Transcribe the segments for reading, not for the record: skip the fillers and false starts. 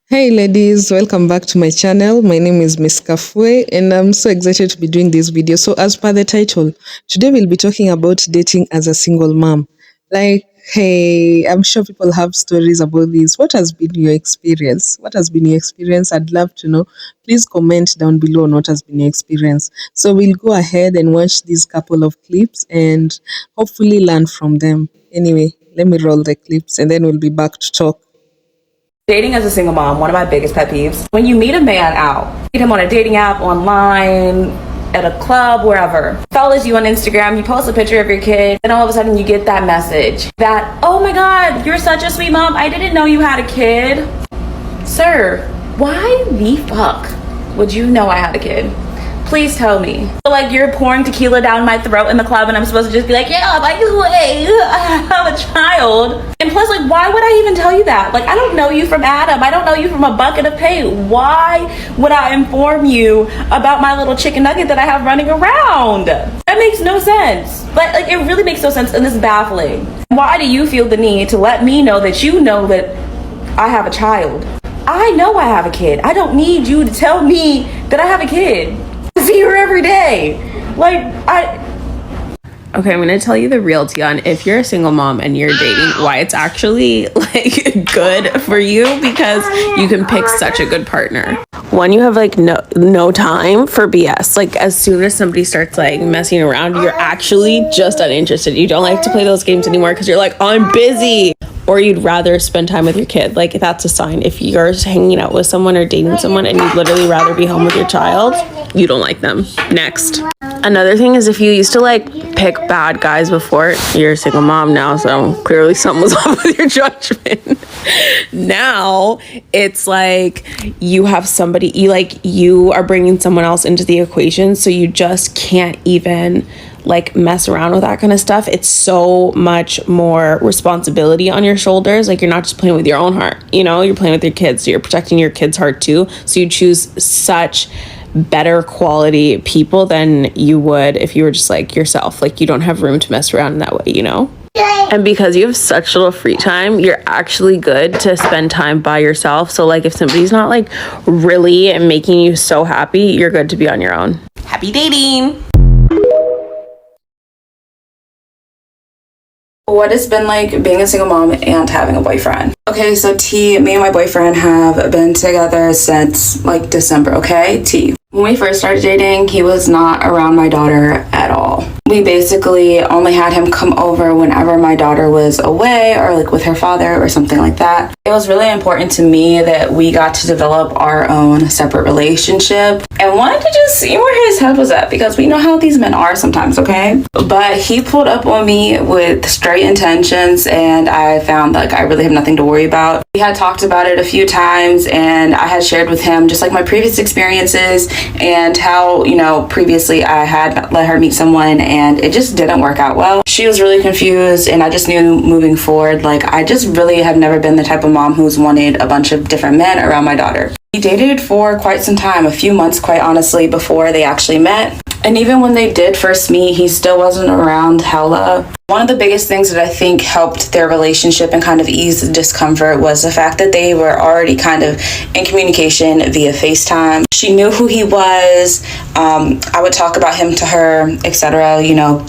Hey ladies, welcome back to my channel. My name is Miss Kafue and I'm so excited to be doing this video. So as per the title, today we'll be talking about dating as a single mom. Like, hey, I'm sure people have stories about this. What has been your experience? What has been your experience? I'd love to know. Please comment down below on what has been your experience. So we'll go ahead and watch these couple of clips and hopefully learn from them. Anyway, let me roll the clips and then we'll be back to talk. Dating as a single mom, one of my biggest pet peeves. When you meet a man out, meet him on a dating app, online, at a club, wherever. Follows you on Instagram, you post a picture of your kid, and all of a sudden you get that message that, oh my God, you're such a sweet mom. I didn't know you had a kid. Sir, why the fuck would you know I had a kid? Please tell me. Like you're pouring tequila down my throat in the club and I'm supposed to just be like, yeah, by the way, I have a child. And plus, like, why would I even tell you that? Like, I don't know you from Adam. I don't know you from a bucket of paint. Why would I inform you about my little chicken nugget that I have running around? That makes no sense. Like it really makes no sense and it's baffling. Why do you feel the need to let me know that you know that I have a child? I know I have a kid. I don't need you to tell me that I have a kid. See her every day. Okay, I'm gonna tell you the real tea on if you're a single mom and you're dating, why it's actually like good for you, because you can pick such a good partner. One, you have like no time for BS. Like as soon as somebody starts like messing around, you're actually just uninterested. You don't like to play those games anymore because you're like, I'm busy. Or you'd rather spend time with your kid. Like that's a sign. If you're hanging out with someone or dating someone and you'd literally rather be home with your child, you don't like them. Next. Another thing is if you used to like pick bad guys before, you're a single mom now, so clearly something was off with your judgment. Now it's like you have somebody, you are bringing someone else into the equation, so you just can't even like mess around with that kind of stuff. It's so much more responsibility on your shoulders. Like you're not just playing with your own heart, you're playing with your kids, so you're protecting your kids' heart too. So you choose such better quality people than you would if you were just like yourself. Like you don't have room to mess around in that way. And because you have such little free time, you're actually good to spend time by yourself. So like if somebody's not like really making you so happy, you're good to be on your own. Happy dating. What it's been like being a single mom and having a boyfriend. Okay, so T, me and my boyfriend have been together since like December, okay? T. When we first started dating, he was not around my daughter at all. We basically only had him come over whenever my daughter was away or like with her father or something like that. It was really important to me that we got to develop our own separate relationship and wanted to just see where his head was at, because we know how these men are sometimes, okay? But he pulled up on me with straight intentions and I found like I really have nothing to worry about. We had talked about it a few times and I had shared with him just like my previous experiences and how, previously I had let her meet someone and it just didn't work out well. She was really confused and I just knew moving forward, like I just really have never been the type of mom who's wanted a bunch of different men around my daughter. We dated for quite some time, a few months quite honestly, before they actually met. And even when they did first meet, he still wasn't around hella. One of the biggest things that I think helped their relationship and kind of ease the discomfort was the fact that they were already kind of in communication via FaceTime. She knew who he was. I would talk about him to her, etc.,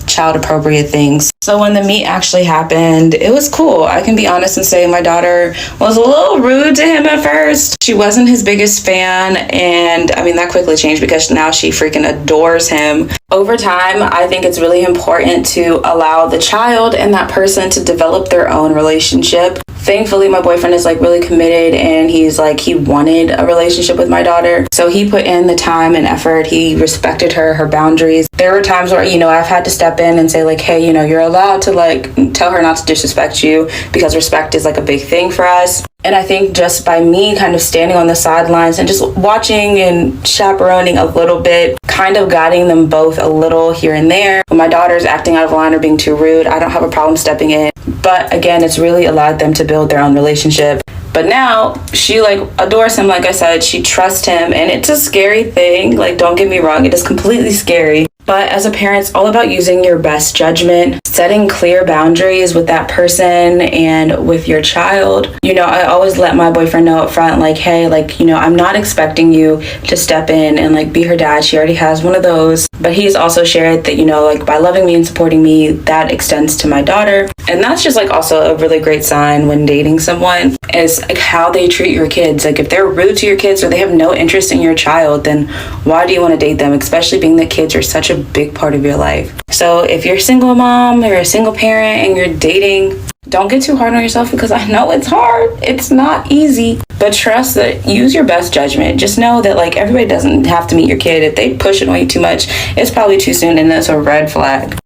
child appropriate things. So when the meet actually happened, it was cool. I can be honest and say my daughter was a little rude to him at first. She wasn't his biggest fan, and I mean that quickly changed because now she freaking adores him. Over time, I think it's really important to allow the child and that person to develop their own relationship. Thankfully, my boyfriend is like really committed and he's like, he wanted a relationship with my daughter. So he put in the time and effort. He respected her boundaries. There were times where, I've had to step in and say like, hey, you're allowed to like tell her not to disrespect you, because respect is like a big thing for us. And I think just by me kind of standing on the sidelines and just watching and chaperoning a little bit, kind of guiding them both a little here and there. When my daughter's acting out of line or being too rude, I don't have a problem stepping in. But again, it's really allowed them to build their own relationship. But now she like adores him. Like I said, she trusts him, and it's a scary thing. Like, don't get me wrong, it is completely scary. But as a parent, it's all about using your best judgment, setting clear boundaries with that person and with your child. I always let my boyfriend know up front, like, hey, like, I'm not expecting you to step in and like be her dad. She already has one of those. But he's also shared that, like by loving me and supporting me, that extends to my daughter. And that's just like also a really great sign when dating someone, is like how they treat your kids. Like if they're rude to your kids or they have no interest in your child, then why do you want to date them? Especially being that kids are such a big part of your life. So if you're a single mom or a single parent and you're dating, don't get too hard on yourself, because I know it's hard. It's not easy. But trust that, use your best judgment. Just know that like everybody doesn't have to meet your kid. If they push it on you too much, it's probably too soon, and that's a red flag.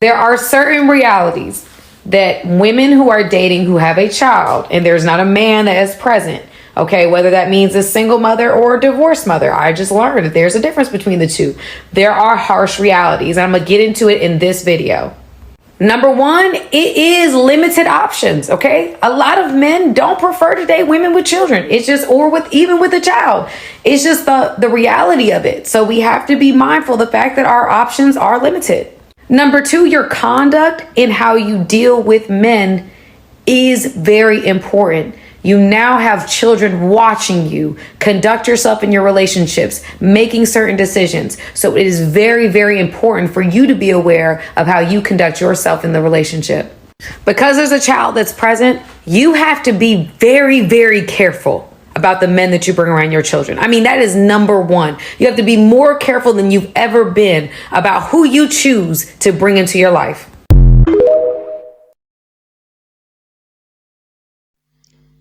There are certain realities that women who are dating who have a child and there's not a man that is present, okay, whether that means a single mother or a divorced mother, I just learned that there's a difference between the two. There are harsh realities, and I'm gonna get into it in this video. Number one, it is limited options, okay? A lot of men don't prefer to date women with children. It's just, or with even with a child. It's just the reality of it. So we have to be mindful of the fact that our options are limited. Number two, your conduct in how you deal with men is very important. You now have children watching you conduct yourself in your relationships, making certain decisions. So it is very, very important for you to be aware of how you conduct yourself in the relationship. Because there's a child that's present, you have to be very, very careful about the men that you bring around your children. I mean, that is number one. You have to be more careful than you've ever been about who you choose to bring into your life.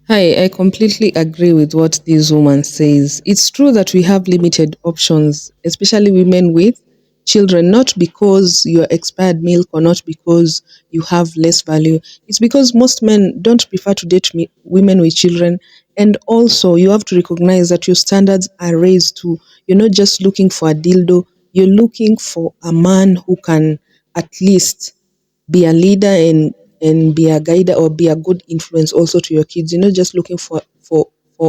Hi, I completely agree with what this woman says. It's true that we have limited options, especially women with children, not because you're expired milk or not because you have less value. It's because most men don't prefer to date women with children. And also, you have to recognize that your standards are raised too. You're not just looking for a dildo, you're looking for a man who can at least be a leader and be a guide or be a good influence also to your kids. You're not just looking for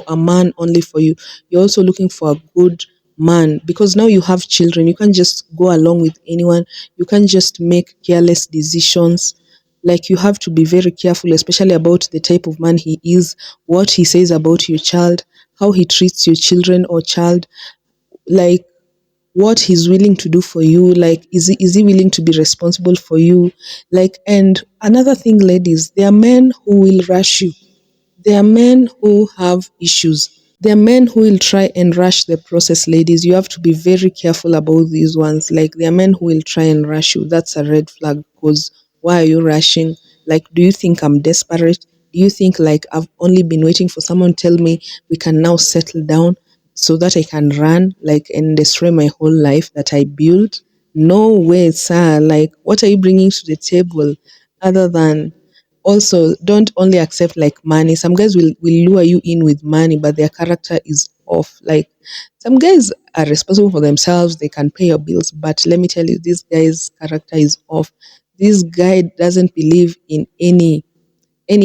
a man only for you. You're also looking for a good man, because now you have children. You can't just go along with anyone. You can't just make careless decisions. Like, you have to be very careful, especially about the type of man he is, what he says about your child, how he treats your children or child, like what he's willing to do for you. Like, is he willing to be responsible for you? Like, and another thing, ladies, there are men who will rush you. There are men who have issues. There are men who will try and rush the process, ladies. You have to be very careful about these ones. Like, there are men who will try and rush you. That's a red flag, because why are you rushing? Like, do you think I'm desperate? Do you think like I've only been waiting for someone to tell me we can now settle down so that I can run like and destroy my whole life that I built? No way, sir. Like, what are you bringing to the table other than, also, don't only accept like money. Some guys will lure you in with money, but their character is off. Like, some guys are responsible for themselves, they can pay your bills, but let me tell you, this guy's character is off. This guy doesn't believe in any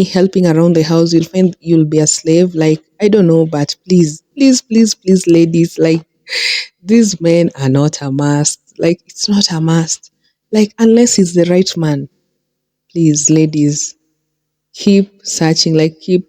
helping around the house. You'll find you'll be a slave. Like, I don't know, but please, please, please, please, ladies, like, these men are not a must. Like, it's not a must. Like, unless he's the right man. Please, ladies, keep searching. Like, keep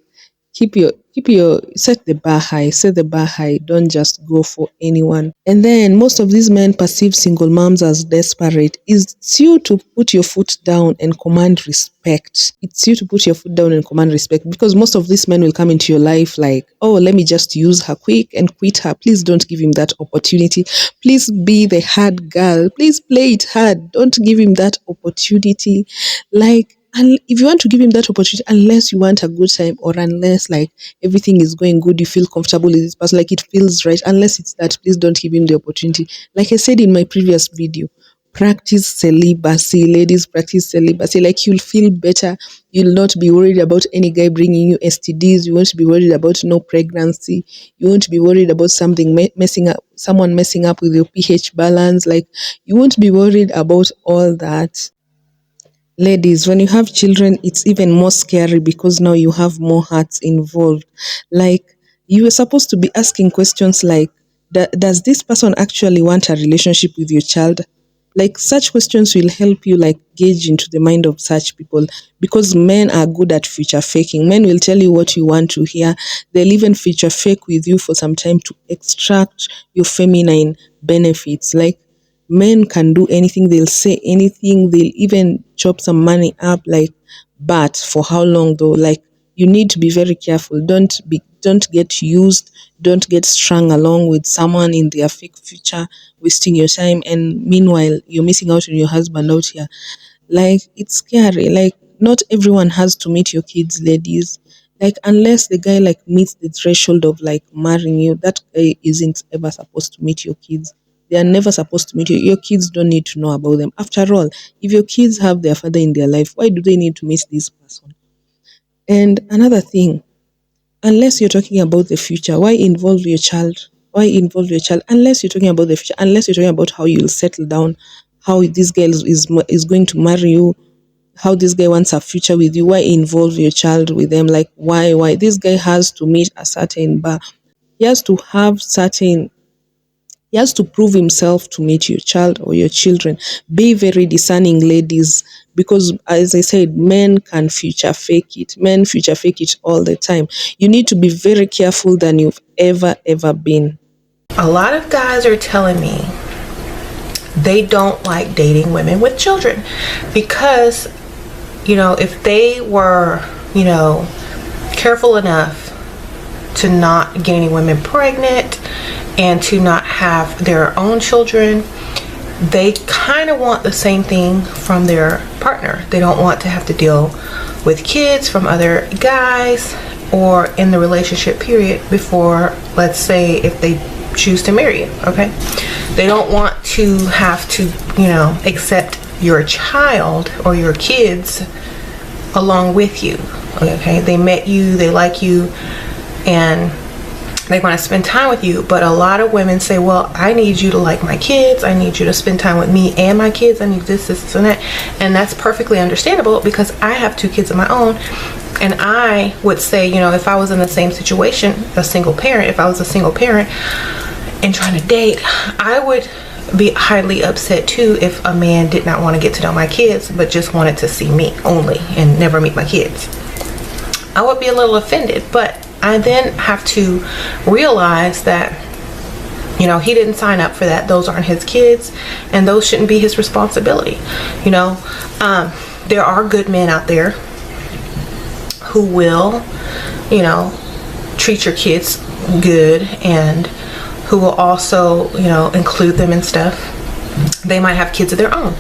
your set the bar high. Set the bar high. Don't just go for anyone. And then most of these men perceive single moms as desperate. It's you to put your foot down and command respect. It's you to put your foot down and command respect, because most of these men will come into your life like, oh, let me just use her quick and quit her. Please don't give him that opportunity. Please be the hard girl. Please play it hard. Don't give him that opportunity. Like, and if you want to give him that opportunity, unless you want a good time, or unless like everything is going good, you feel comfortable with this person, like it feels right, unless it's that, please don't give him the opportunity. Like I said in my previous video, practice celibacy, ladies, practice celibacy. Like, you'll feel better. You'll not be worried about any guy bringing you STDs. You won't be worried about no pregnancy. You won't be worried about someone messing up with your pH balance. Like, you won't be worried about all that. Ladies, when you have children, it's even more scary, because now you have more hearts involved. Like, you were supposed to be asking questions like, Does this person actually want a relationship with your child? Like such questions will help you like gauge into the mind of such people, because men are good at future faking. Men will tell you what you want to hear. They'll even future fake with you for some time to extract your feminine benefits. Like men can do anything, they'll say anything, they'll even chop some money up, like, but for how long though? Like you need to be very careful. Don't get used, don't get strung along with someone in their fake future, wasting your time, and meanwhile you're missing out on your husband out here. Like it's scary. Like not everyone has to meet your kids, ladies. Like unless the guy like meets the threshold of like marrying you, that guy isn't ever supposed to meet your kids. They are never supposed to meet you. Your kids don't need to know about them. After all, if your kids have their father in their life, why do they need to meet this person? And another thing, unless you're talking about the future, why involve your child? Why involve your child? Unless you're talking about the future, unless you're talking about how you'll settle down, how this girl is going to marry you, how this guy wants a future with you, why involve your child with them? Like why this guy has to meet a certain bar, he has to have certain, he has to prove himself to meet your child or your children. Be very discerning, ladies, because as I said, men can future fake it. Men future fake it all the time. You need to be very careful than you've ever been. A lot of guys are telling me they don't like dating women with children because, if they were, careful enough to not get any women pregnant and to not have their own children, they kind of want the same thing from their partner. They don't want to have to deal with kids from other guys or in the relationship period before, let's say, if they choose to marry you, okay? They don't want to have to, accept your child or your kids along with you, okay? They met you, they like you, and they want to spend time with you. But a lot of women say, well, I need you to like my kids, I need you to spend time with me and my kids, I need this and that. And that's perfectly understandable because I have 2 kids of my own. And I would say, if I was in the same situation, if I was a single parent and trying to date, I would be highly upset too if a man did not want to get to know my kids but just wanted to see me only and never meet my kids. I would be a little offended, but I then have to realize that, he didn't sign up for that. Those aren't his kids, and those shouldn't be his responsibility. There are good men out there who will, treat your kids good and who will also, include them and stuff. They might have kids of their own.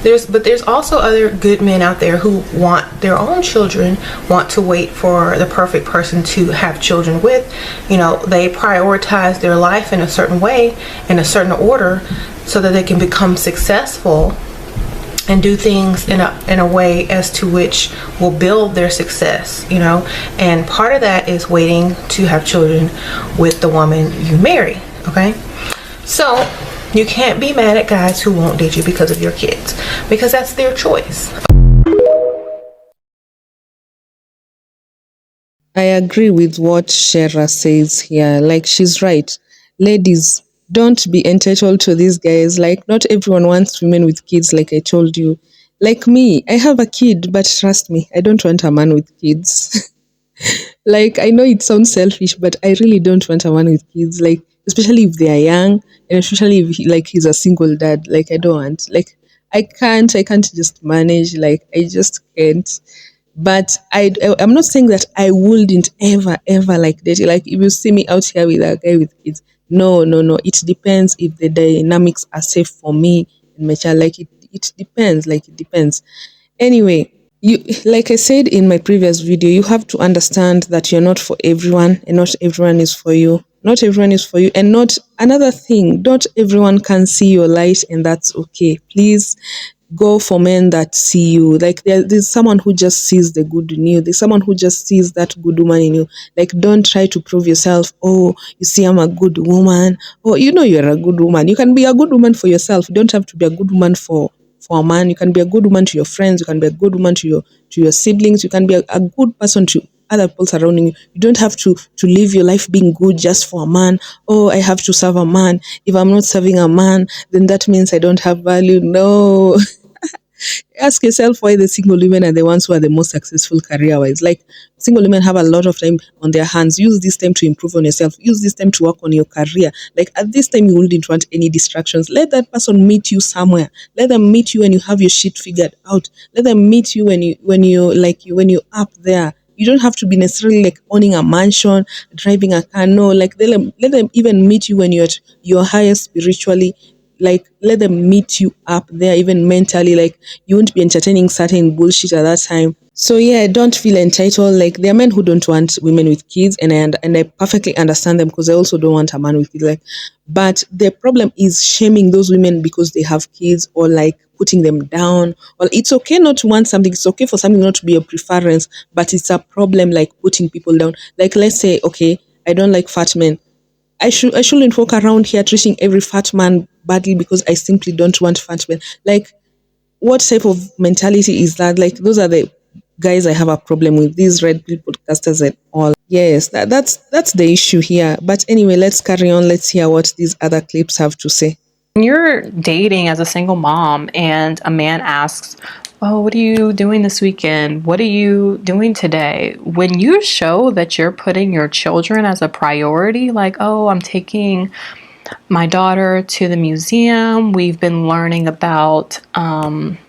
But there's also other good men out there who want their own children, want to wait for the perfect person to have children with. They prioritize their life in a certain way, in a certain order, so that they can become successful and do things in a way as to which will build their success, and part of that is waiting to have children with the woman you marry, okay? So you can't be mad at guys who won't date you because of your kids, because that's their choice. I agree with what Shera says here. Like she's right. Ladies, don't be entitled to these guys. Like not everyone wants women with kids, like I told you. Like me, I have a kid, but trust me, I don't want a man with kids. Like I know it sounds selfish, but I really don't want a man with kids. Like especially if they are young, and especially if he's a single dad. Like I don't want. Like I can't just manage. Like I just can't. But I'm not saying that I wouldn't ever like date. Like if you see me out here with a guy with kids, no. It depends if the dynamics are safe for me and my child. Like it depends. Like it depends. Anyway, you, like I said in my previous video, you have to understand that you're not for everyone, and not everyone is for you. Not everyone is for you, and not another thing. Not everyone can see your light, and that's okay. Please go for men that see you. Like there's someone who just sees the good in you. There's someone who just sees that good woman in you. Like don't try to prove yourself. Oh, you see, I'm a good woman. Oh, you're a good woman. You can be a good woman for yourself. You don't have to be a good woman for a man. You can be a good woman to your friends. You can be a good woman to your siblings. You can be a good person other people surrounding you. You don't have to live your life being good just for a man. Oh, I have to serve a man. If I'm not serving a man, then that means I don't have value. No. Ask yourself why the single women are the ones who are the most successful career wise. Like, single women have a lot of time on their hands. Use this time to improve on yourself. Use this time to work on your career. Like, at this time, you wouldn't want any distractions. Let that person meet you somewhere. Let them meet you when you have your shit figured out. Let them meet you when you're up there. You don't have to be necessarily like owning a mansion, driving a car. No, like let them even meet you when you're at your highest spiritually. Like, let them meet you up there, even mentally. Like, you won't be entertaining certain bullshit at that time. So yeah, don't feel entitled. Like, there are men who don't want women with kids, and I perfectly understand them, because I also don't want a man with kids. Like, but the problem is shaming those women because they have kids, or like putting them down. Well, it's okay not to want something. It's okay for something not to be your preference, but it's a problem like putting people down. Like, let's say, okay, I don't like fat men. I shouldn't walk around here treating every fat man badly because I simply don't want fat men. Like, what type of mentality is that? Like, those are the guys I have a problem with. These red pill podcasters and all. Yes, that's the issue here. But anyway, let's carry on. Let's hear what these other clips have to say. When you're dating as a single mom and a man asks, "Oh, what are you doing this weekend? What are you doing today?" When you show that you're putting your children as a priority, like, "Oh, I'm taking my daughter to the museum. We've been learning about, art.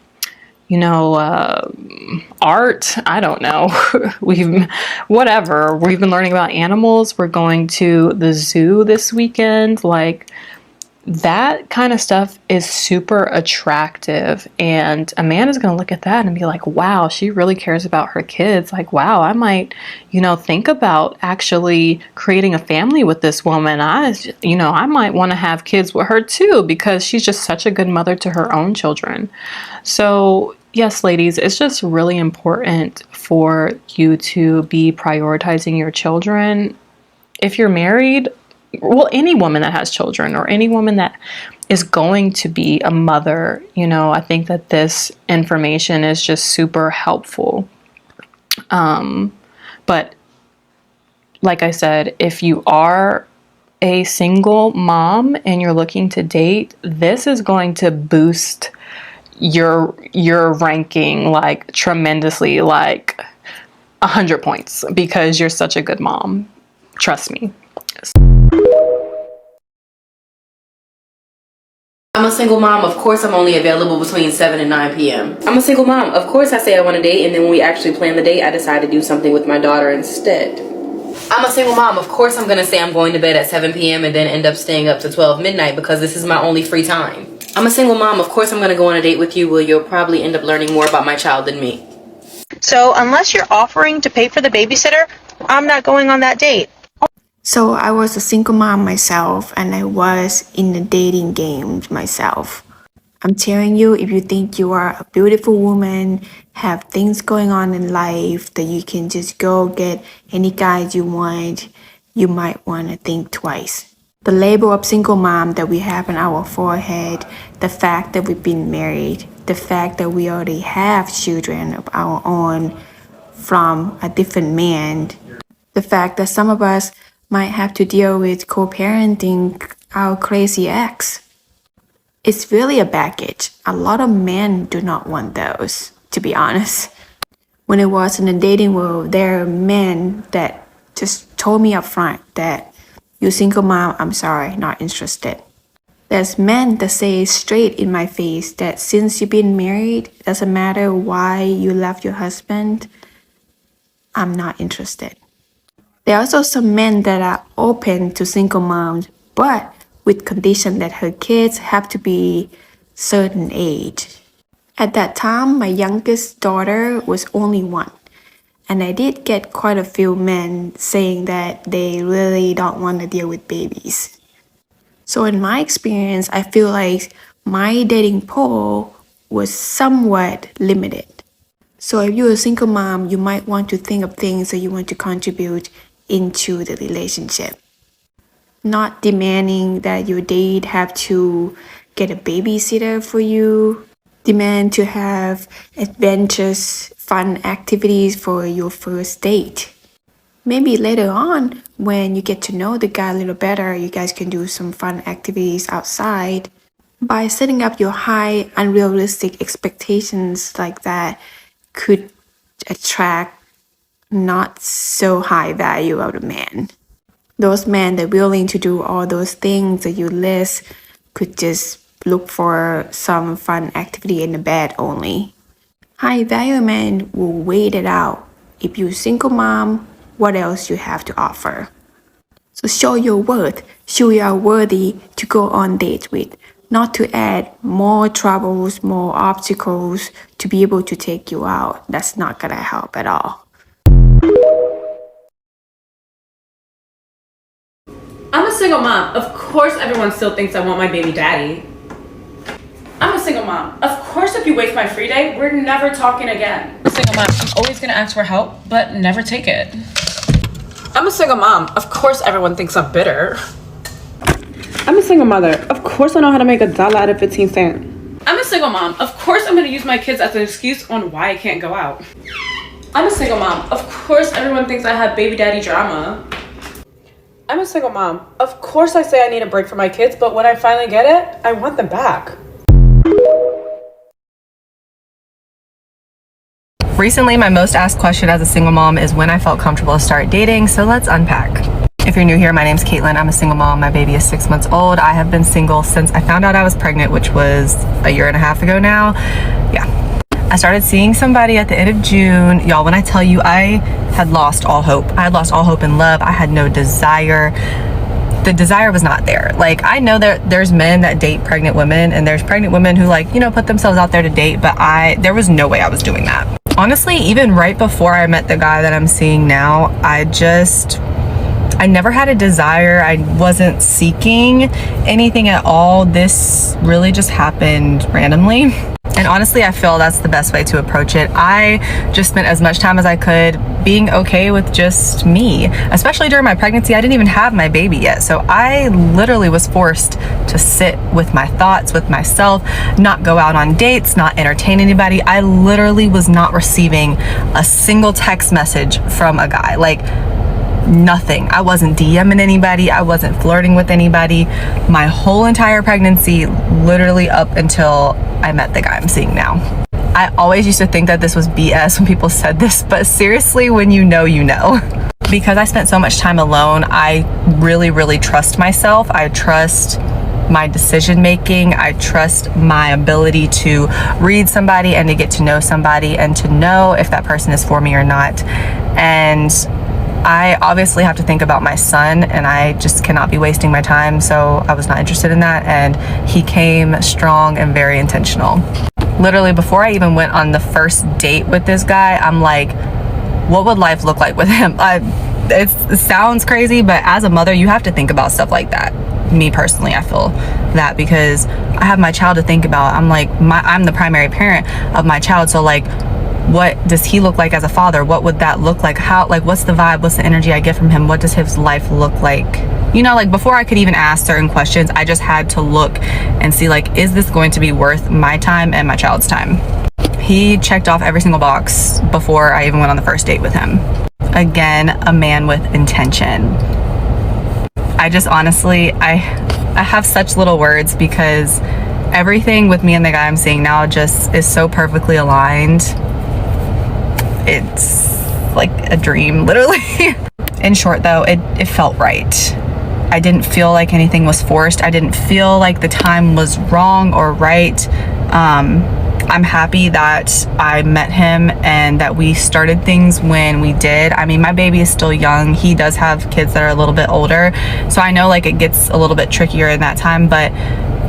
I don't know. We've been learning about animals. We're going to the zoo this weekend." Like, that kind of stuff is super attractive, and a man is going to look at that and be like, wow, she really cares about her kids. Like, wow, I might, think about actually creating a family with this woman. I might want to have kids with her too, because she's just such a good mother to her own children. So yes, ladies, it's just really important for you to be prioritizing your children. If you're married, well, any woman that has children, or any woman that is going to be a mother, I think that this information is just super helpful. But like I said, if you are a single mom and you're looking to date, this is going to boost your ranking like tremendously, like 100 points, because you're such a good mom. Trust me. I'm a single mom. Of course, I'm only available between 7 and 9 p.m. I'm a single mom. Of course, I say I want to date, and then when we actually plan the date, I decide to do something with my daughter instead. I'm a single mom. Of course, I'm going to say I'm going to bed at 7 p.m. and then end up staying up to 12 midnight because this is my only free time. I'm a single mom. Of course, I'm going to go on a date with you where you'll probably end up learning more about my child than me. So unless you're offering to pay for the babysitter, I'm not going on that date. So I was a single mom myself, and I was in the dating game myself. I'm telling you, if you think you are a beautiful woman, have things going on in life, that you can just go get any guys you want, you might want to think twice. The label of single mom that we have on our forehead, the fact that we've been married, the fact that we already have children of our own from a different man, the fact that some of us might have to deal with co-parenting our crazy ex. It's really a baggage. A lot of men do not want those, to be honest. When I was in the dating world, there are men that just told me up front that, "You single mom, I'm sorry, not interested." There's men that say straight in my face that since you've been married, doesn't matter why you left your husband, I'm not interested. There are also some men that are open to single moms, but with condition that her kids have to be certain age. At that time, my youngest daughter was only 1, and I did get quite a few men saying that they really don't want to deal with babies. So in my experience, I feel like my dating pool was somewhat limited. So if you're a single mom, you might want to think of things that you want to contribute into the relationship. Not demanding that your date have to get a babysitter for you. Demand to have adventurous, fun activities for your first date. Maybe later on, when you get to know the guy a little better, you guys can do some fun activities outside. By setting up your high, unrealistic expectations like that, could attract not so high value of the man. Those men that are willing to do all those things that you list could just look for some fun activity in the bed only. High value men will wait it out. If you're single mom, what else you have to offer? So show your worth. Show you are worthy to go on dates with, not to add more troubles, more obstacles to be able to take you out. That's not gonna help at all. I'm a single mom. Of course everyone still thinks I want my baby daddy. I'm a single mom. Of course if you waste my free day, we're never talking again. I'm a single mom. I'm always gonna ask for help, but never take it. I'm a single mom. Of course everyone thinks I'm bitter. I'm a single mother. Of course I know how to make $1 out of 15 cents. I'm a single mom. Of course I'm gonna use my kids as an excuse on why I can't go out. I'm a single mom. Of course everyone thinks I have baby daddy drama. I'm a single mom. Of course I say I need a break for my kids, but when I finally get it, I want them back. Recently, my most asked question as a single mom is when I felt comfortable to start dating, so let's unpack. If you're new here, my name's Caitlin. I'm a single mom. My baby is 6 months old. I have been single since I found out I was pregnant, which was a year and a half ago now. Yeah. I started seeing somebody at the end of June. Y'all, when I tell you I had lost all hope. I had lost all hope in love. I had no desire. The desire was not there. Like, I know that there's men that date pregnant women, and there's pregnant women who, like, you know, put themselves out there to date, but there was no way I was doing that. Honestly, even right before I met the guy that I'm seeing now, I never had a desire. I wasn't seeking anything at all. This really just happened randomly. And honestly, I feel that's the best way to approach it. I just spent as much time as I could being okay with just me. Especially during my pregnancy, I didn't even have my baby yet. So I literally was forced to sit with my thoughts, with myself, not go out on dates, not entertain anybody. I literally was not receiving a single text message from a guy. Like, nothing. I wasn't DMing anybody. I wasn't flirting with anybody. My whole entire pregnancy, literally up until I met the guy I'm seeing now. I always used to think that this was BS when people said this, but seriously, when you know, you know. Because I spent so much time alone, I really, really trust myself. I trust my decision making. I trust my ability to read somebody and to get to know somebody and to know if that person is for me or not. And I obviously have to think about my son, and I just cannot be wasting my time, so I was not interested in that, and he came strong and very intentional. Literally, before I even went on the first date with this guy, I'm like, what would life look like with him? It sounds crazy, but as a mother, you have to think about stuff like that. Me personally, I feel that because I have my child to think about. I'm like, I'm the primary parent of my child, so like, what does he look like as a father? What would that look like? How, like, what's the vibe? What's the energy I get from him? What does his life look like? You know, like, before I could even ask certain questions, I just had to look and see, like, is this going to be worth my time and my child's time? He checked off every single box before I even went on the first date with him. Again, a man with intention. I just honestly, I have such little words because everything with me and the guy I'm seeing now just is so perfectly aligned. It's like a dream, literally. In short, though, it felt right. I didn't feel like anything was forced. I didn't feel like the time was wrong or right. I'm happy that I met him and that we started things when we did. I mean, my baby is still young. He does have kids that are a little bit older. So I know like it gets a little bit trickier in that time, but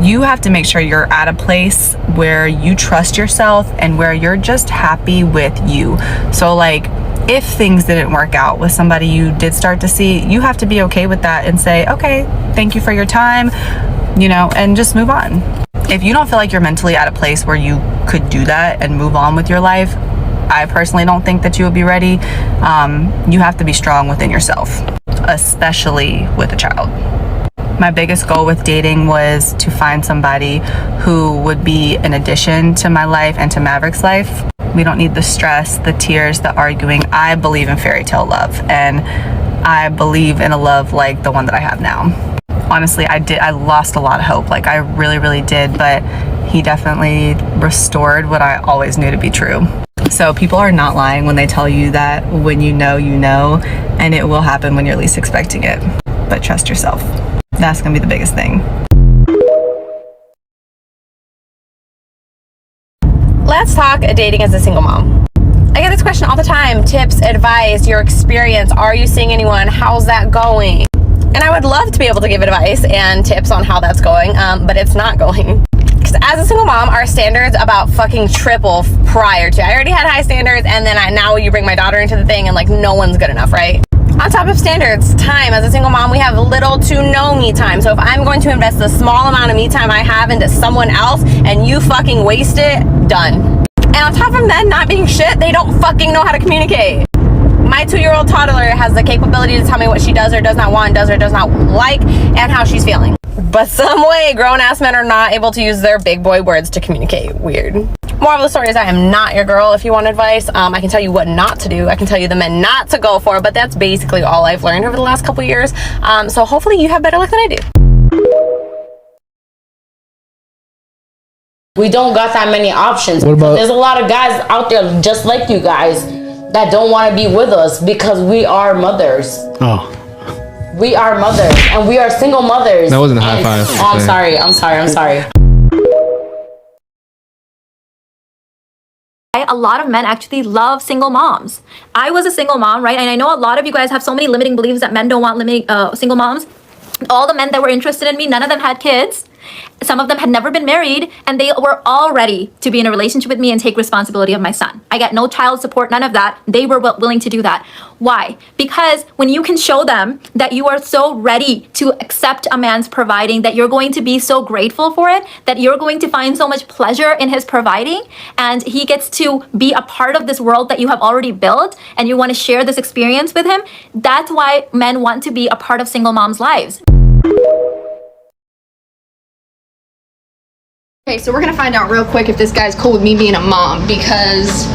you have to make sure you're at a place where you trust yourself and where you're just happy with you. So like, if things didn't work out with somebody you did start to see, you have to be okay with that and say, okay, thank you for your time, you know, and just move on. If you don't feel like you're mentally at a place where you could do that and move on with your life, I personally don't think that you would be ready. You have to be strong within yourself, especially with a child. My biggest goal with dating was to find somebody who would be an addition to my life and to Maverick's life. We don't need the stress, the tears, the arguing. I believe in fairy tale love, and I believe in a love like the one that I have now. Honestly, I lost a lot of hope. Like, I really, really did, but he definitely restored what I always knew to be true. So people are not lying when they tell you that when you know, and it will happen when you're least expecting it. But trust yourself. That's gonna be the biggest thing. Let's talk dating as a single mom. I get this question all the time. Tips, advice, your experience. Are you seeing anyone? How's that going? And I would love to be able to give advice and tips on how that's going, but it's not going. Because as a single mom, our standards about fucking triple prior to. I already had high standards, and then now you bring my daughter into the thing, and like no one's good enough, right? On top of standards, time. As a single mom, we have little to no me time. So if I'm going to invest the small amount of me time I have into someone else and you fucking waste it, done. And on top of them not being shit, they don't fucking know how to communicate. My 2-year-old toddler has the capability to tell me what she does or does not want, does or does not like, and how she's feeling. But some way, grown-ass men are not able to use their big boy words to communicate. Weird. Moral of the story is I am not your girl if you want advice. I can tell you what not to do. I can tell you the men not to go for, but that's basically all I've learned over the last couple years. So hopefully you have better luck than I do. We don't got that many options. There's a lot of guys out there just like you guys that don't want to be with us because we are mothers. Oh. We are mothers, and we are single mothers. That wasn't a high five. Oh, I'm sorry. A lot of men actually love single moms. I was a single mom, right? And I know a lot of you guys have so many limiting beliefs that men don't want single moms. All the men that were interested in me, none of them had kids. Some of them had never been married, and they were all ready to be in a relationship with me and take responsibility of my son. I got no child support, none of that. They were willing to do that. Why? Because when you can show them that you are so ready to accept a man's providing, that you're going to be so grateful for it, that you're going to find so much pleasure in his providing, and he gets to be a part of this world that you have already built, and you want to share this experience with him, that's why men want to be a part of single moms' lives. Okay, so we're gonna find out real quick if this guy's cool with me being a mom, because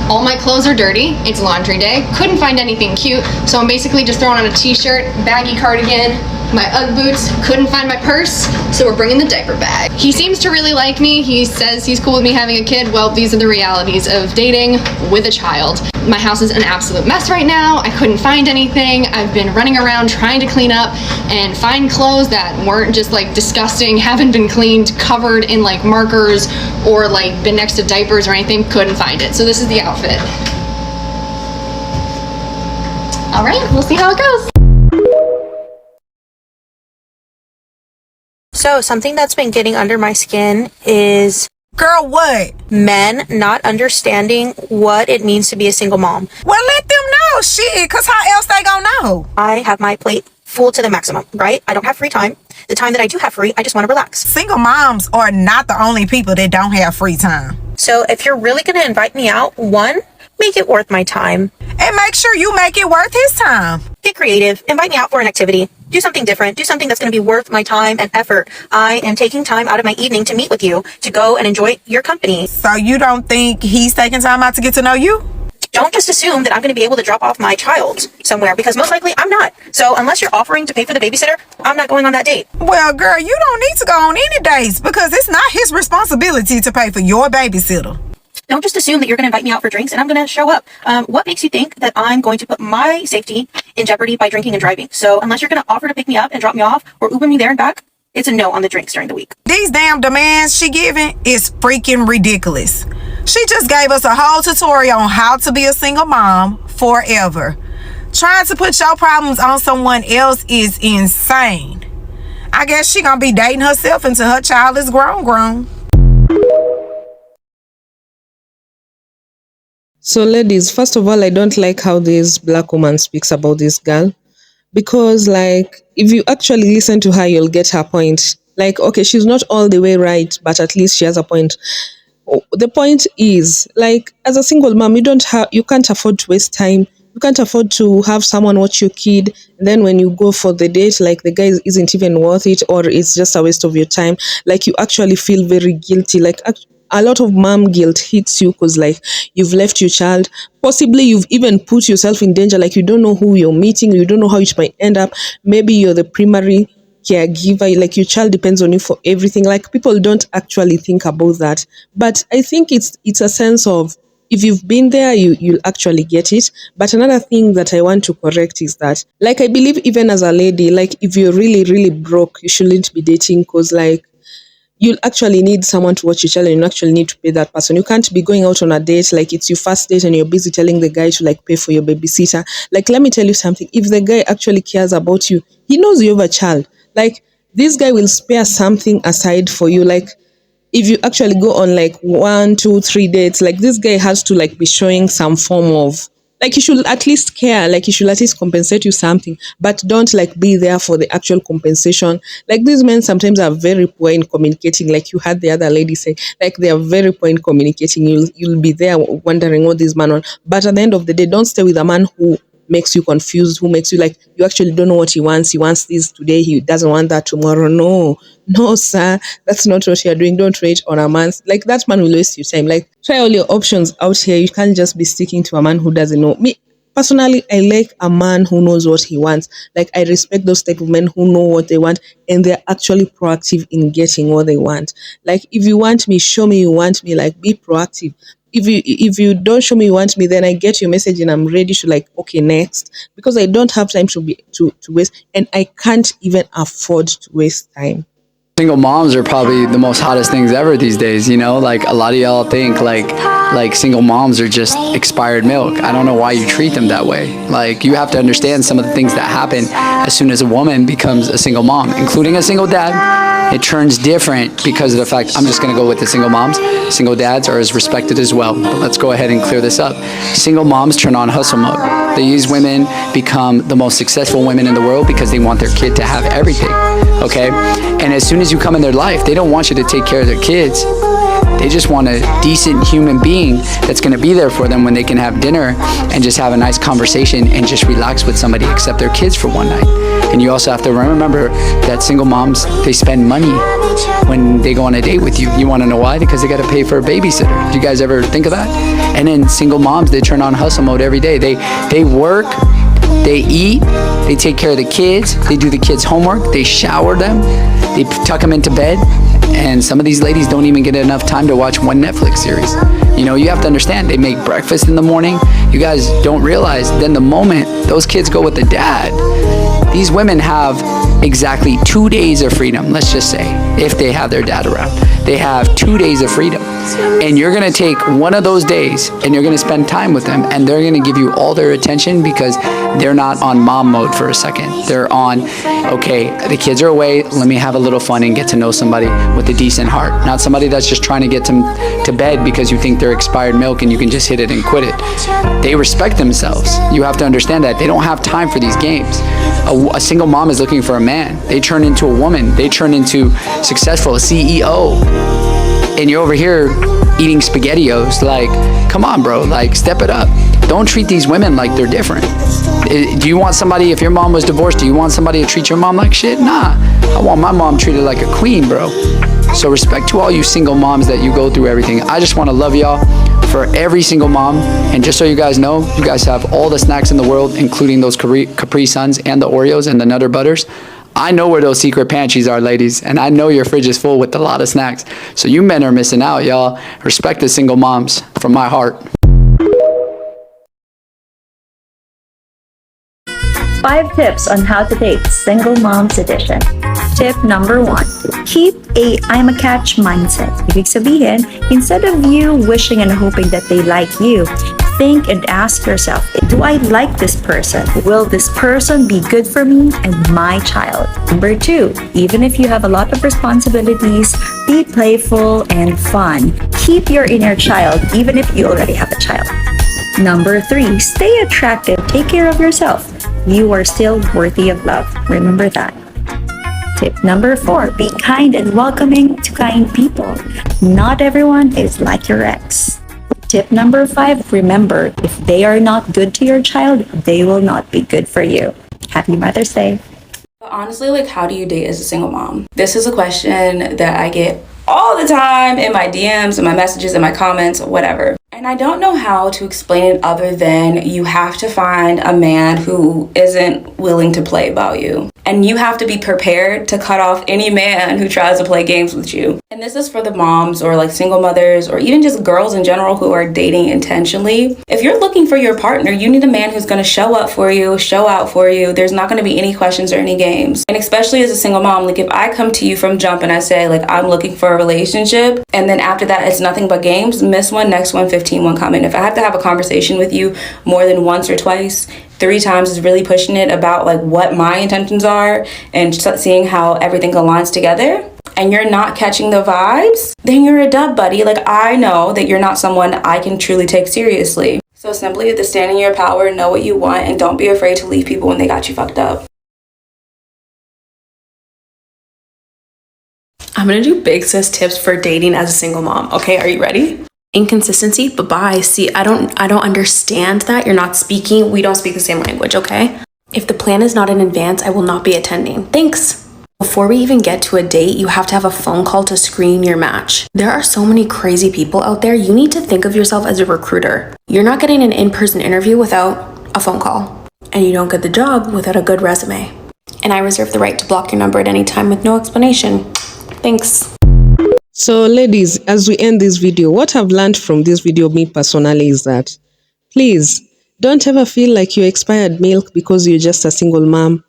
all my clothes are dirty. It's laundry day. Couldn't find anything cute, so I'm basically just throwing on a t-shirt, baggy cardigan, my Ugg boots. Couldn't find my purse, so we're bringing the diaper bag. He seems to really like me. He says he's cool with me having a kid. Well, these are the realities of dating with a child. My house is an absolute mess right now. I couldn't find anything. I've been running around trying to clean up and find clothes that weren't just like disgusting, haven't been cleaned, covered in like markers or like been next to diapers or anything. Couldn't find it. So this is the outfit. All right, we'll see how it goes. So something that's been getting under my skin is, girl, what? Men not understanding what it means to be a single mom. Well, let them know, shit, cause how else they gonna know? I have my plate full to the maximum, right? I don't have free time. The time that I do have free, I just want to relax. Single moms are not the only people that don't have free time. So if you're really gonna invite me out, one, make it worth my time. And make sure you make it worth his time. Get creative. Invite me out for an activity. Do something different. Do something that's going to be worth my time and effort. I am taking time out of my evening to meet with you, to go and enjoy your company. So you don't think he's taking time out to get to know you? Don't just assume that I'm going to be able to drop off my child somewhere, because most likely I'm not. So unless you're offering to pay for the babysitter, I'm not going on that date. Well, girl, you don't need to go on any dates, because it's not his responsibility to pay for your babysitter. Don't just assume that you're going to invite me out for drinks and I'm going to show up. What makes you think that I'm going to put my safety in jeopardy by drinking and driving? So unless you're going to offer to pick me up and drop me off or Uber me there and back, it's a no on the drinks during the week. These damn demands she giving is freaking ridiculous. She just gave us a whole tutorial on how to be a single mom forever. Trying to put your problems on someone else is insane. I guess she gonna be dating herself until her child is grown. So ladies, first of all, I don't like how this black woman speaks about this girl, because like if you actually listen to her, you'll get her point. Like, okay, she's not all the way right, but at least she has a point. The point is, like, as a single mom, you can't afford to waste time. You can't afford to have someone watch your kid. And then when you go for the date, like the guy isn't even worth it, or it's just a waste of your time. Like you actually feel very guilty. Like a lot of mom guilt hits you because like you've left your child. Possibly you've even put yourself in danger. Like you don't know who you're meeting. You don't know how it might end up. Maybe you're the primary caregiver. Like your child depends on you for everything. Like people don't actually think about that. But I think it's a sense of, if you've been there, you'll actually get it. But another thing that I want to correct is that, like, I believe even as a lady, like, if you're really, really broke, you shouldn't be dating, because, like, you'll actually need someone to watch your child, and you actually need to pay that person. You can't be going out on a date, like, it's your first date, and you're busy telling the guy to, like, pay for your babysitter. Like, let me tell you something. If the guy actually cares about you, he knows you have a child. Like, this guy will spare something aside for you. Like, if you actually go on like 1, 2, 3 dates, like this guy has to like be showing some form of, like, he should at least care, like he should at least compensate you something, but don't like be there for the actual compensation. Like these men sometimes are very poor in communicating. Like you had the other lady say, like they are very poor in communicating. You'll be there wondering what this man on. But at the end of the day, don't stay with a man who makes you confused, who makes you like you actually don't know what he wants. He wants this today, he doesn't want that tomorrow. No, sir, that's not what you're doing. Don't wait on a man. Like that man will waste your time. Like try all your options out here. You can't just be sticking to a man who doesn't know. Me personally, I like a man who knows what he wants. Like I respect those type of men who know what they want and they're actually proactive in getting what they want. Like if you want me, show me you want me. Like be proactive. If you don't show me you want me, then I get your message and I'm ready to like, okay, next, because I don't have time to waste, and I can't even afford to waste time. Single moms are probably the most hottest things ever these days, you know? Like a lot of y'all think like single moms are just expired milk. I don't know why you treat them that way. Like you have to understand some of the things that happen as soon as a woman becomes a single mom, including a single dad. It turns different because of the fact, I'm just going to go with the single moms. Single dads are as respected as well. But let's go ahead and clear this up. Single moms turn on hustle mode. These women become the most successful women in the world because they want their kid to have everything, okay? And as soon as you come in their life, they don't want you to take care of their kids. They just want a decent human being that's going to be there for them when they can have dinner and just have a nice conversation and just relax with somebody except their kids for one night. And you also have to remember that single moms, they spend money when they go on a date with you. You want to know why? Because they got to pay for a babysitter. Do you guys ever think of that? And then single moms, they turn on hustle mode every day. They work, they eat, they take care of the kids, they do the kids' homework, they shower them, they tuck them into bed. And some of these ladies don't even get enough time to watch one Netflix series. You know, you have to understand, they make breakfast in the morning. You guys don't realize, then the moment those kids go with the dad, these women have exactly 2 days of freedom, let's just say, if they have their dad around. They have 2 days of freedom. And you're gonna take one of those days and you're gonna spend time with them and they're gonna give you all their attention because they're not on mom mode for a second. They're on, okay, the kids are away, let me have a little fun and get to know somebody with a decent heart. Not somebody that's just trying to get them to bed because you think they're expired milk and you can just hit it and quit it. They respect themselves. You have to understand that. They don't have time for these games. A single mom is looking for a man. They turn into a woman. They turn into successful, a CEO. And you're over here eating SpaghettiOs. Like, come on, bro. Like, step it up. Don't treat these women like they're different. Do you want somebody, if your mom was divorced, do you want somebody to treat your mom like shit? Nah. I want my mom treated like a queen, bro. So respect to all you single moms that you go through everything. I just want to love y'all for every single mom. And just so you guys know, you guys have all the snacks in the world, including those Capri Suns and the Oreos and the Nutter Butters. I know where those secret pantries are, ladies, and I know your fridge is full with a lot of snacks. So you men are missing out, y'all. Respect the single moms from my heart. 5 tips on how to date, Single Moms Edition. Tip number 1, keep a I'm a catch mindset. Ibig sabihin, instead of you wishing and hoping that they like you, think and ask yourself, do I like this person? Will this person be good for me and my child? Number 2, even if you have a lot of responsibilities, be playful and fun. Keep your inner child, even if you already have a child. Number 3, stay attractive. Take care of yourself. You are still worthy of love. Remember that. Tip number 4, be kind and welcoming to kind people. Not everyone is like your ex. Tip number 5, remember, if they are not good to your child, they will not be good for you. Happy Mother's Day. But honestly, like, how do you date as a single mom? This is a question that I get all the time in my DMs, in my messages, in my comments, whatever. And I don't know how to explain it other than you have to find a man who isn't willing to play about you. And you have to be prepared to cut off any man who tries to play games with you. And this is for the moms or like single mothers or even just girls in general who are dating intentionally. If you're looking for your partner, you need a man who's going to show up for you, show out for you. There's not going to be any questions or any games. And especially as a single mom, like if I come to you from jump and I say like I'm looking for a relationship, and then after that it's nothing but games, miss one, next one, 15 coming. If I have to have a conversation with you more than once or twice, 3 times is really pushing it about like what my intentions are and seeing how everything aligns together, and you're not catching the vibes, then you're a dub, buddy. Like I know that you're not someone I can truly take seriously. So simply to stand in your power, know what you want, and don't be afraid to leave people when they got you fucked up. I'm gonna do big sis tips for dating as a single mom. Okay, are you ready? Inconsistency, bye-bye. See, I don't understand that. You're not speaking. We don't speak the same language, okay? If the plan is not in advance, I will not be attending. Thanks. Before we even get to a date, you have to have a phone call to screen your match. There are so many crazy people out there. You need to think of yourself as a recruiter. You're not getting an in-person interview without a phone call. And you don't get the job without a good resume. And I reserve the right to block your number at any time with no explanation. Thanks. So ladies, as we end this video, what I've learned from this video, me personally, is that please don't ever feel like you're expired milk because you're just a single mom.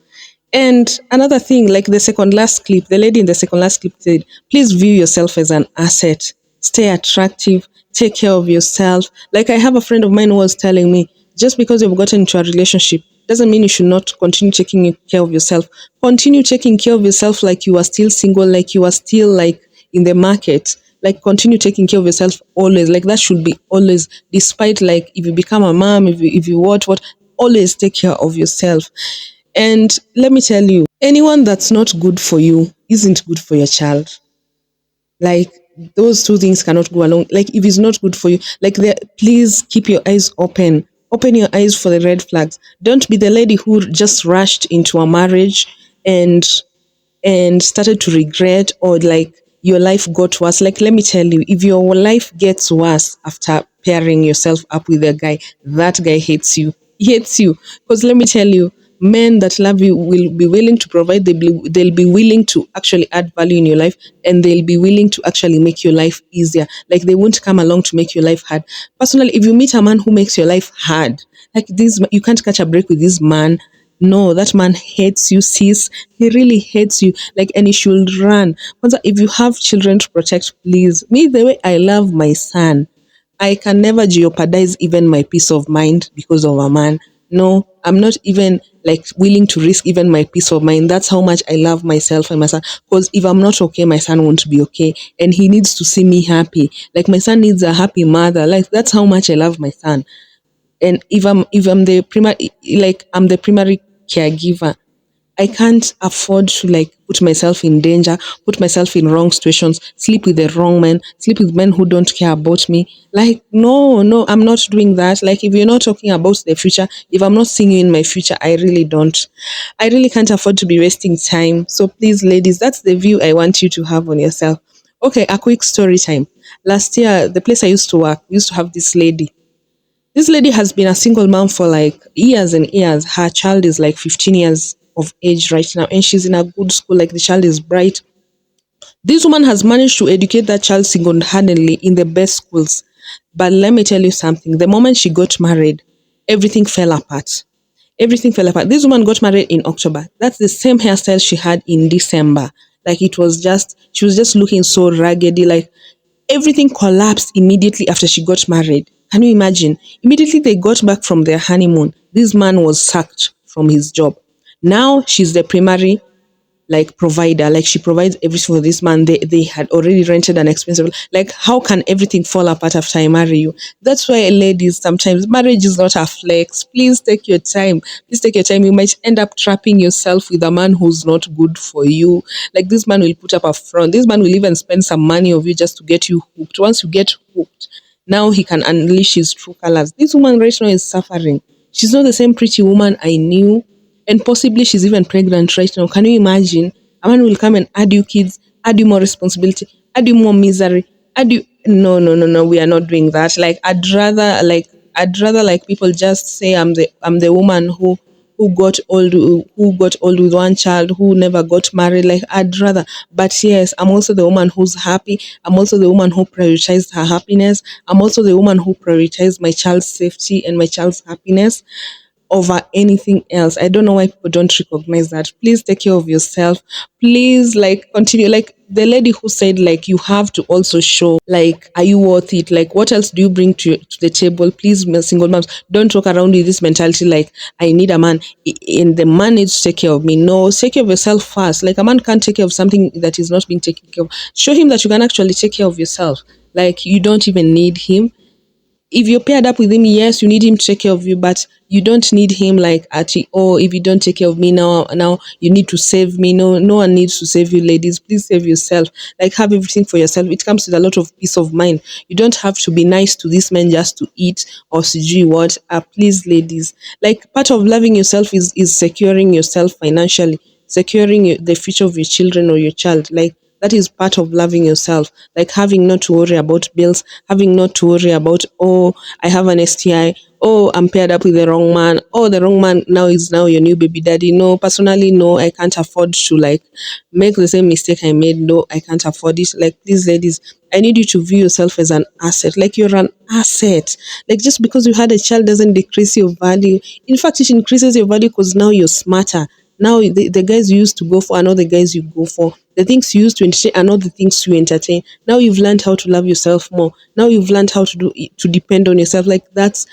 And another thing, like the second last clip, the lady in the second last clip said, please view yourself as an asset. Stay attractive. Take care of yourself. Like I have a friend of mine who was telling me, just because you've gotten into a relationship doesn't mean you should not continue taking care of yourself. Continue taking care of yourself like you are still single, like you are still like in the market. Like continue taking care of yourself always. Like that should be always, despite like if you become a mom, if you what, always take care of yourself. And let me tell you, anyone that's not good for you isn't good for your child. Like those two things cannot go along. Like if it's not good for you, like please keep your eyes open. Open your eyes for the red flags. Don't be the lady who just rushed into a marriage and started to regret, or like your life got worse. Like let me tell you, if your life gets worse after pairing yourself up with a guy, that guy hates you. He hates you. Because let me tell you, men that love you will be willing to provide. They'll be willing to actually add value in your life, and they'll be willing to actually make your life easier. Like they won't come along to make your life hard. Personally, if you meet a man who makes your life hard, like this, you can't catch a break with this man. No, that man hates you, sis. He really hates you. Like, and he should run. But if you have children to protect, please. Me, the way I love my son, I can never jeopardize even my peace of mind because of a man. No, I'm not even like willing to risk even my peace of mind. That's how much I love myself and my son. Because if I'm not okay, my son won't be okay. And he needs to see me happy. Like my son needs a happy mother. Like that's how much I love my son. And if I'm the primary, like I'm the primary caregiver, I can't afford to like put myself in danger, put myself in wrong situations, sleep with the wrong men, sleep with men who don't care about me. Like, no, I'm not doing that. Like, if you're not talking about the future, if I'm not seeing you in my future, I really can't afford to be wasting time. So please, ladies, that's the view I want you to have on yourself. Okay, a quick story time. Last year, the place I used to work, we used to have this lady. This lady has been a single mom for like years and years. Her child is like 15 years of age right now, and she's in a good school. Like the child is bright. This woman has managed to educate that child single-handedly in the best schools. But let me tell you something. The moment she got married, everything fell apart. Everything fell apart. This woman got married in October. That's the same hairstyle she had in December. Like she was just looking so raggedy. Like everything collapsed immediately after she got married. Can you imagine? Immediately they got back from their honeymoon, this man was sacked from his job. Now she's the primary like provider, like she provides everything for this man. They had already rented an expensive, like how can everything fall apart after I marry you? That's why, ladies, sometimes marriage is not a flex. Please take your time. You might end up trapping yourself with a man who's not good for you. Like this man will put up a front. This man will even spend some money of you just to get you hooked. Once you get hooked, now he can unleash his true colors. This woman right now is suffering. She's not the same pretty woman I knew. And possibly she's even pregnant right now. Can you imagine? A man will come and add you kids, add you more responsibility, add you more misery, add you. No, no, no, no. We are not doing that. Like I'd rather like people just say I'm the woman who got old with one child, who never got married. Like I'd rather. But yes, I'm also the woman who's happy. I'm also the woman who prioritized her happiness. I'm also the woman who prioritized my child's safety and my child's happiness over anything else. I don't know why people don't recognize that. Please take care of yourself. Please, like, continue. Like the lady who said, like, you have to also show, like, are you worth it? Like, what else do you bring to the table? Please, single moms, don't walk around with this mentality like, I need a man and the man needs to take care of me. No, take care of yourself first. Like, a man can't take care of something that is not being taken care of. Show him that you can actually take care of yourself. Like, you don't even need him. If you're paired up with him, yes, you need him to take care of you, but you don't need him like if you don't take care of me now you need to save me. No, no one needs to save you, ladies. Please save yourself. Like, have everything for yourself. It comes with a lot of peace of mind. You don't have to be nice to this man just to eat or sijui what. Please, ladies. Like, part of loving yourself is securing yourself financially, securing the future of your children or your child. Like, that is part of loving yourself, like having not to worry about bills, having not to worry about, oh, I have an STI, oh, I'm paired up with the wrong man, oh, the wrong man now is now your new baby daddy. No, personally, no, I can't afford to like make the same mistake I made. No, I can't afford it. Like, please, ladies, I need you to view yourself as an asset. Like, you're an asset. Like, just because you had a child doesn't decrease your value. In fact, it increases your value because now you're smarter. Now the guys you used to go for are not the guys you go for. The things you used to entertain are not the things you entertain. Now you've learned how to love yourself more. Now you've learned how to depend on yourself. Like, that's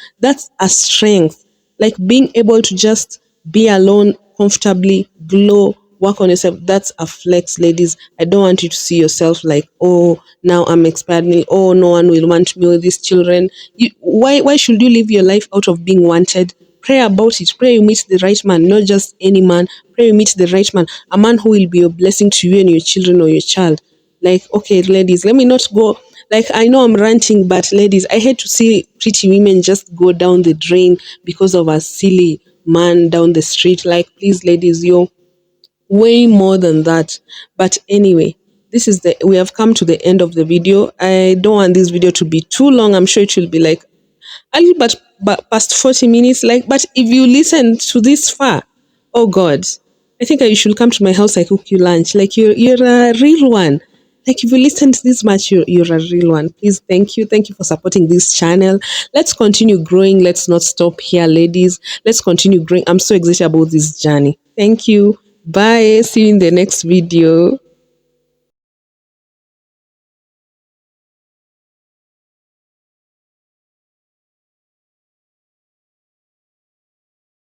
a strength. Like, being able to just be alone comfortably, glow, work on yourself. That's a flex, ladies. I don't want you to see yourself like, oh, now I'm expanding. Oh, no one will want me with these children. Why should you live your life out of being wanted? Pray about it. Pray you meet the right man, not just any man. Pray you meet the right man, a man who will be a blessing to you and your children or your child. Like, okay, ladies, let me not go. Like, I know I'm ranting, but ladies, I hate to see pretty women just go down the drain because of a silly man down the street. Like, please, ladies, you're way more than that. But anyway, we have come to the end of the video. I don't want this video to be too long. I'm sure it will be like a little but past 40 minutes. Like, but if you listen to this far, oh God, I think you should come to my house. I cook you lunch. Like, you're a real one. Like, if you listen to this much, you're a real one. Please, thank you for supporting this channel. Let's continue growing. Let's not stop here, ladies. Let's continue growing. I'm so excited about this journey. Thank you. Bye. See you in the next video.